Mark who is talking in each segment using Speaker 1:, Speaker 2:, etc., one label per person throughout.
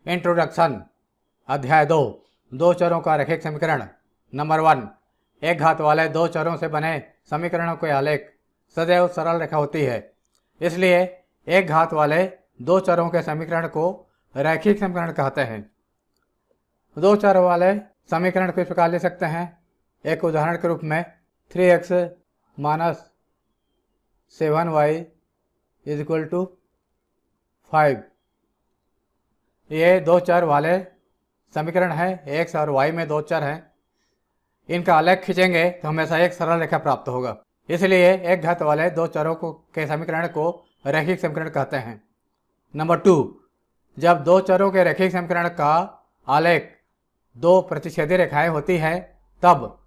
Speaker 1: Introduction. अध्याय 2। दो चरों का रैखिक समीकरण। नंबर 1। एक घात वाले दो चरों से बने समीकरणों के आलेख सदैव सरल रेखा होती है, इसलिए एक घात वाले दो चरों के समीकरण को रैखिक समीकरण कहते हैं। दो चर वाले समीकरण को इस प्रकार लिख सकते हैं। एक उदाहरण के रूप में 3x - 7y = 5। ये दो चर वाले समीकरण है। x और y में दो चर हैं। इनका आलेख खींचेंगे तो हमेशा एक सरल रेखा प्राप्त होगा, इसलिए एक घात वाले दो चरों के समीकरण को रैखिक समीकरण कहते हैं। नंबर 2। जब दो चरों के रैखिक समीकरण का आलेख दो प्रतिच्छेदी रेखाएं होती हैं, तब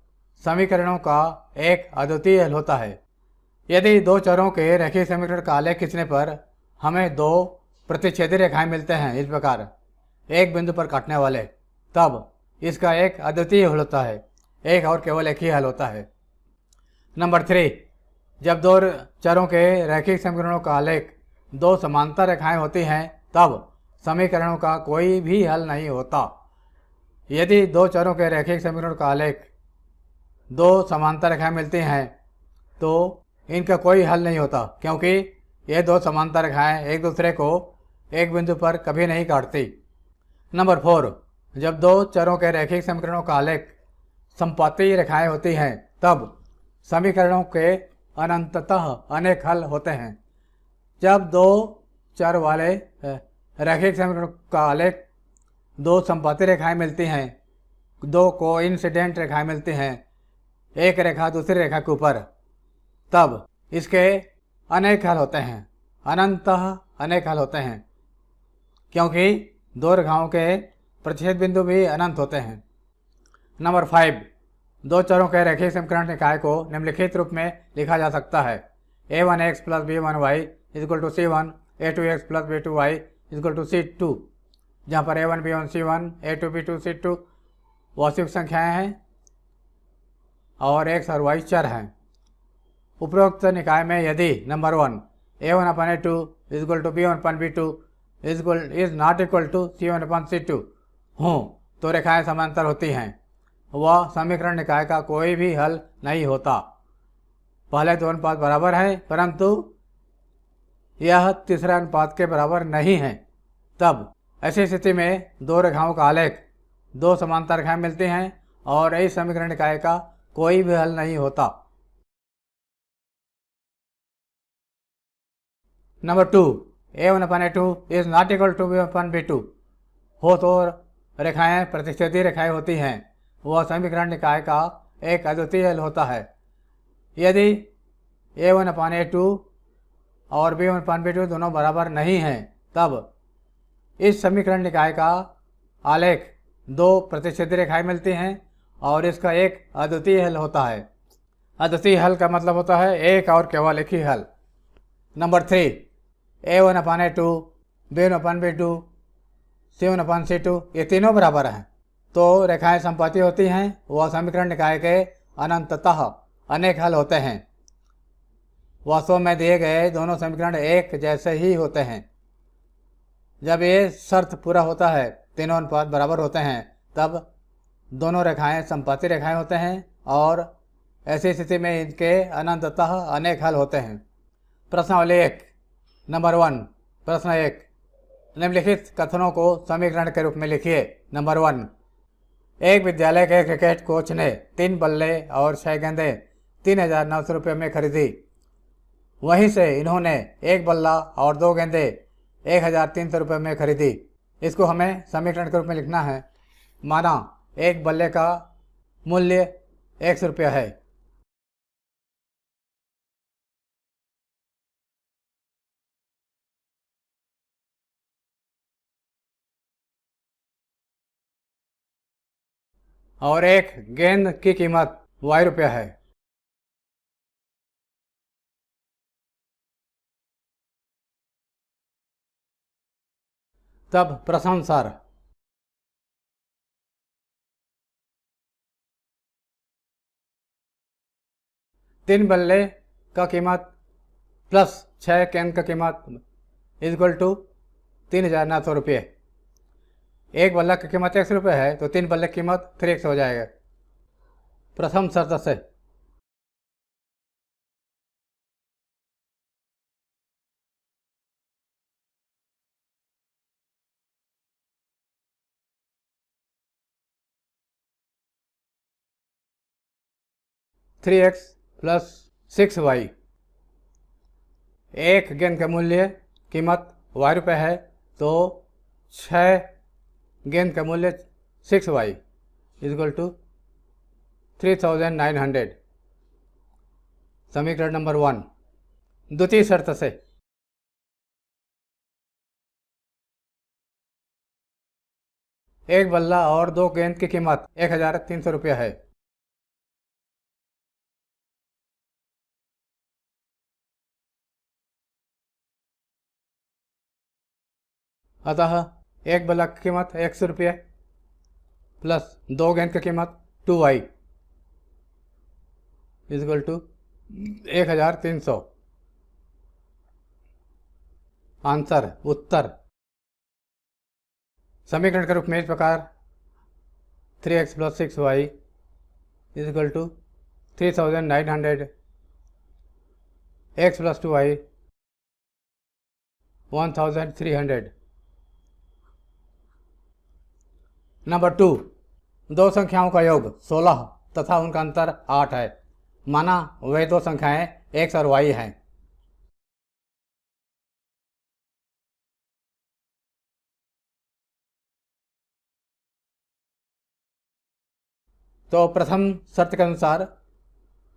Speaker 1: समीकरणों का एक अद्वितीय हल होता है। यदि दो चरों के रैखिक समीकरण का आलेख खींचने पर हमें दो प्रतिच्छेदी रेखाएं मिलते हैं, इस प्रकार एक बिंदु पर काटने वाले, तब इसका एक अद्वितीय हल होता है। एक और केवल एक ही हल होता है। नंबर 3। जब दो चरों के रैखिक समीकरणों का आलेख दो समांतर रेखाएं होती हैं, तब समीकरणों का कोई भी हल नहीं होता। यदि दो चरों के रैखिक समीकरणों का आलेख दो समांतर रेखाएं मिलती हैं, तो इनका कोई हल नहीं होता, क्योंकि ये दो समांतर रेखाएं एक दूसरे को एक बिंदु पर कभी नहीं काटती। नंबर 4। जब दो चरों के रैखिक समीकरणों का आलेख समपाती रेखाएं होती हैं, तब समीकरणों के अनंततः अनेक हल होते हैं। जब दो चर वाले रैखिक समीकरणों का आलेख दो समपाती रेखाएं मिलती हैं, दो कोइंसिडेंट रेखाएं मिलती हैं, एक रेखा दूसरी रेखा के ऊपर, तब इसके अनेक हल होते हैं। अनंततः अनेक हल होते हैं, क्योंकि दो रेखाओं के प्रतिच्छेद बिंदु भी अनंत होते हैं। नंबर 5। दो चरों के रैखिक समीकरण निकाय को निम्नलिखित रूप में लिखा जा सकता है। a1x + b1y = c1, a2x + b2y = c2, जहाँ पर a1 b1 c1, a2 b2 c2 वास्तविक संख्याएं हैं और x और y चर हैं। उपरोक्त निकाय में यदि number 1 a1/a2 = b1/b2 is not equal to c1/c2 हों, तो रेखाएं समांतर होती हैं। वह समीकरण निकाय का कोई भी हल नहीं होता। पहले दो अनुपात बराबर हैं, परंतु यह तीसरा अनुपात के बराबर नहीं है। तब ऐसी स्थिति में दो रेखाओं का आलेख दो समांतर रेखाएं मिलती हैं और इस समीकरण निकाय का कोई भी हल नहीं होता। Number 2। a1/a2 is not equal to b1/b2 हो, तो रेखाएं प्रतिच्छेदी रेखाएं होती हैं। वह समीकरण निकाय का एक अद्वितीय हल होता है। यदि a1/a2 और b1/b2 दोनों बराबर नहीं हैं, तब इस समीकरण निकाय का आलेख दो प्रतिच्छेदी रेखाएं मिलती हैं और इसका एक अद्वितीय हल होता है। अद्वितीय हल का मतलब होता है एक और केवल एक ही हल। नंबर 3। a1/a2, b1/b2, c1/c2 ये तीनों बराबर हैं, तो रेखाएं समपाती होती हैं। वह समीकरण निकाय के अनंततः अनेक हल होते हैं। वास्तव में दिए गए दोनों समीकरण एक जैसे ही होते हैं। जब ये शर्त पूरा होता है, तीनों अनुपात बराबर होते हैं, तब दोनों रेखाएं समपाती रेखाएं होते हैं और ऐसी स्थिति में इनके अनंततः अनेक हल होते हैं। प्रश्नावली 1। नंबर 1। प्रश्न 1। निम्नलिखित कथनों को समीकरण के रूप में लिखिए। नंबर 1। एक विद्यालय के क्रिकेट कोच ने 3 बल्ले और 6 गेंदें 3,900 रुपये में खरीदी। वहीं से इन्होंने एक बल्ला और 2 गेंदें 1,300 रुपये में खरीदी। इसको हमें समीकरण के रूप में लिखना है। माना एक बल्ले का मूल्य 100 रुपया है और एक गेंद की कीमत y रुपया है। तब प्रश्नानुसार 3 बल्ले का कीमत प्लस 6 गेंद का कीमत = 3,900 रुपये। एक बल्ला की कीमत 100 रुपये है तो 3 बल्ले की कीमत 3x हो जाएगा। प्रथम शर्त से 3x प्लस 6y, एक गेंद का मूल्य कीमत y रुपये है तो 6 गेंद का मूल्य 6y इक्वल टू 3900। समीकरण नंबर 1। द्वितीय शर्त से एक बल्ला और 2 गेंद की कीमत 1300 रुपये है। अतः एक बल्ला की कीमत 100 रुपये प्लस 2 गेंद की कीमत 2y इक्वल टू 1300। आंसर उत्तर समीकरण के रूप में इस प्रकार 3x plus 6y equal to 3900, x plus 2y 1300। Number 2, दो संख्याओं का योग 16 तथा उनका अंतर 8 है। माना वे दो संख्याएं x और y हैं। तो प्रथम शर्त के अनुसार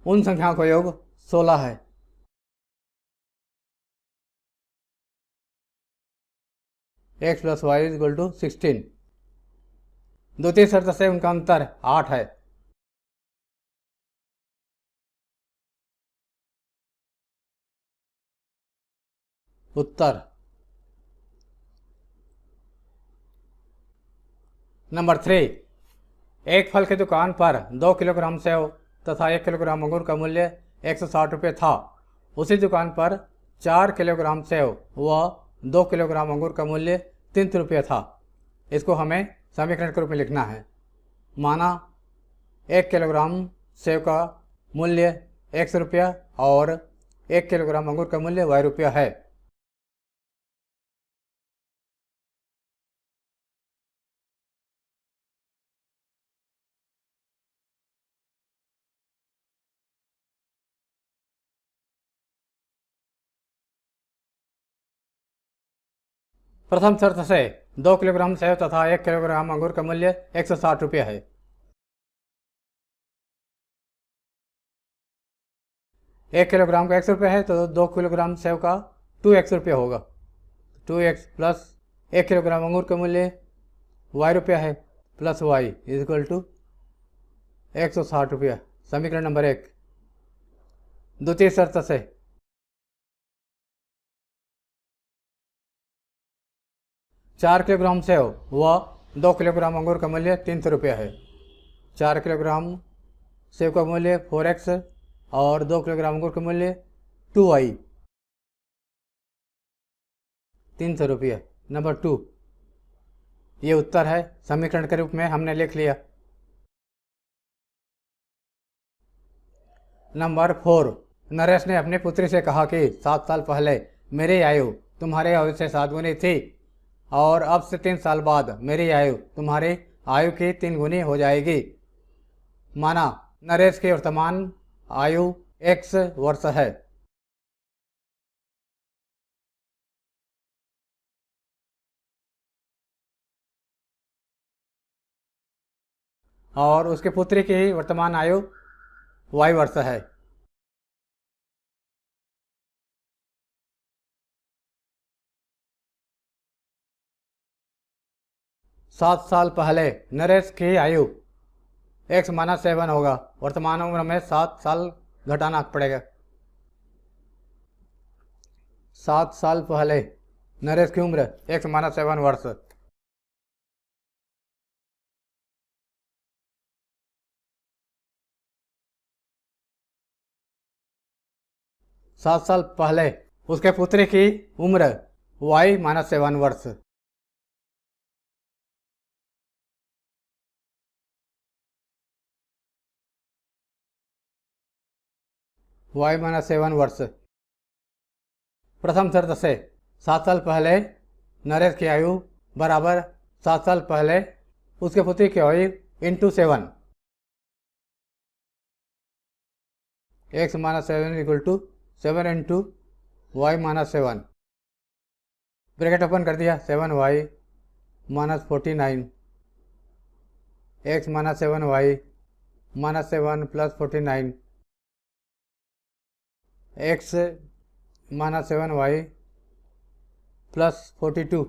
Speaker 1: उन संख्याओं का योग 16 है। x plus y equal to 16। द्वितीय शर्त से उनका अंतर 8 है। उत्तर नंबर 3, एक फल की दुकान पर 2 किलोग्राम सेव तथा 1 किलोग्राम अंगूर का मूल्य 160 रुपये था। उसी दुकान पर 4 किलोग्राम सेव व 2 किलोग्राम अंगूर का मूल्य 300 रुपये था। इसको हमें समीकरण के रूप में लिखना है। माना 1 किलोग्राम सेव का मूल्य 100 रुपया और 1 किलोग्राम अंगूर का मूल्य y रुपया है। प्रथम शर्त से 2 किलोग्राम सेव तथा 1 किलोग्राम अंगूर का मूल्य 160 रुपये है। एक किलोग्राम का 100 रुपये है तो 2 किलोग्राम सेव का 2x रुपये होगा। 2x प्लस 1 किलोग्राम अंगूर का मूल्य y रुपया है प्लस y इक्वल टू 160 रुपया। समीकरण नंबर 1। द्वितीय शर्त से 4 किलोग्राम सेव व 2 किलोग्राम अंगूर का मूल्य 300 रुपया है। 4 किलोग्राम सेव का मूल्य 4x और 2 किलोग्राम अंगूर का मूल्य 2y 300 रुपये। नंबर 2, ये उत्तर है। समीकरण के रूप में हमने लिख लिया। नंबर 4, नरेश ने अपनी पुत्री से कहा कि 7 साल पहले मेरी आयु तुम्हारे आयु से 7 गुनी थी और अब से 3 साल बाद मेरी आयु तुम्हारी आयु की 3 गुनी हो जाएगी। माना नरेश की वर्तमान आयु x वर्ष है। और उसके पुत्री की वर्तमान आयु y वर्ष है। 7 साल पहले नरेश की आयु x माइनस 7 होगा। वर्तमान उम्र में 7 साल घटाना पड़ेगा। 7 साल पहले नरेश की उम्र x माइनस 7 वर्ष। 7 साल पहले उसके पुत्री की उम्र y माइनस 7 वर्ष। y माइनस 7 वर्ष। प्रथम शर्त से 7 साल पहले नरेश की आयु बराबर 7 साल पहले उसके पुत्री की आयु into 7। x minus 7 equal to 7 into y minus 7। Bracket open कर दिया। 7y minus 49 x minus 7y minus 7 plus 49 x minus 7y plus 42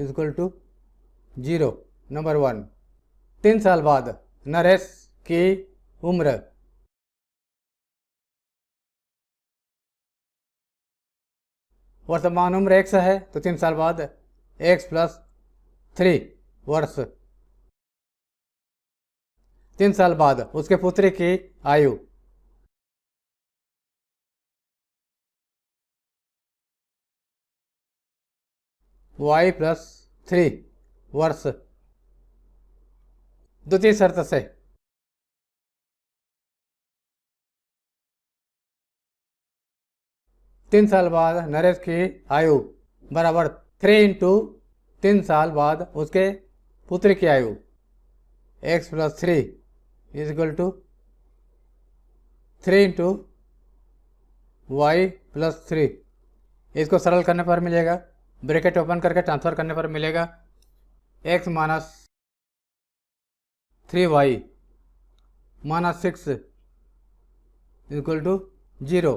Speaker 1: equal to 0। Number 1। 3 साल बाद नरेश की उम्र वर्तमान उम्र x है तो 3 साल बाद x प्लस 3 वर्ष। 3 साल बाद उसके पुत्री की आयु y प्लस 3 वर्ष। द्वितीय शर्त से 3 साल बाद नरेश की आयु बराबर 3 इंटू 3 साल बाद उसके पुत्र की आयु x plus 3 is equal to 3 into y plus 3। इसको सरल करने पर मिलेगा, ब्रैकेट ओपन करके ट्रांसफर करने पर मिलेगा x minus 3y minus 6 equal to 0।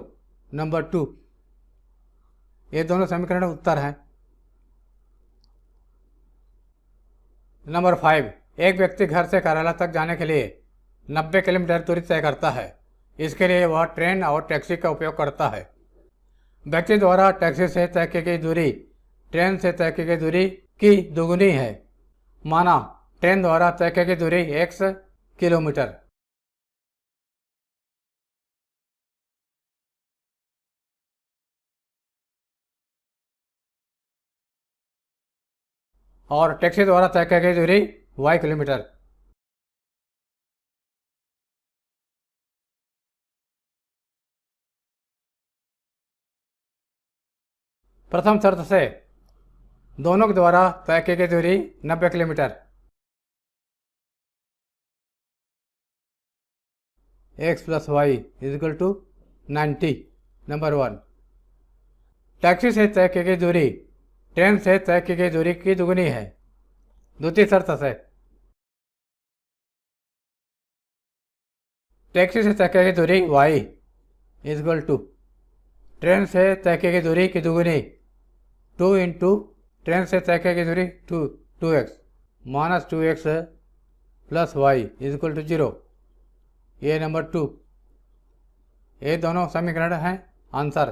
Speaker 1: Number 2। ये दोनों समीकरण उत्तर हैं। नंबर 5। एक व्यक्ति घर से कार्यालय तक जाने के लिए 90 किलोमीटर दूरी तय करता है। इसके लिए वह ट्रेन और टैक्सी का उपयोग करता है। व्यक्ति द्वारा टैक्सी से तय की गई दूरी ट्रेन से तय की गई दूरी की दोगुनी है। माना ट्रेन द्वारा तय की गई दूरी x किलोमीटर और टैक्सी द्वारा तय की गई दूरी y किलोमीटर। प्रथम शर्त से दोनों के द्वारा तय की गई दूरी 90 kilometre. x plus y is equal to 90। Number 1। Taxi से तय की गई दूरी ट्रेन से तय की गई दूरी की दुगुनी है। द्वितीय शर्त से टैक्सी से तय की गई दूरी y is equal to train से तय की गई दूरी की दुगुनी 2 इंटू ट्रेन से तय की गई दूरी 2x minus 2x plus y is equal to 0। ये नंबर 2। ये दोनों समीकरण हैं आंसर।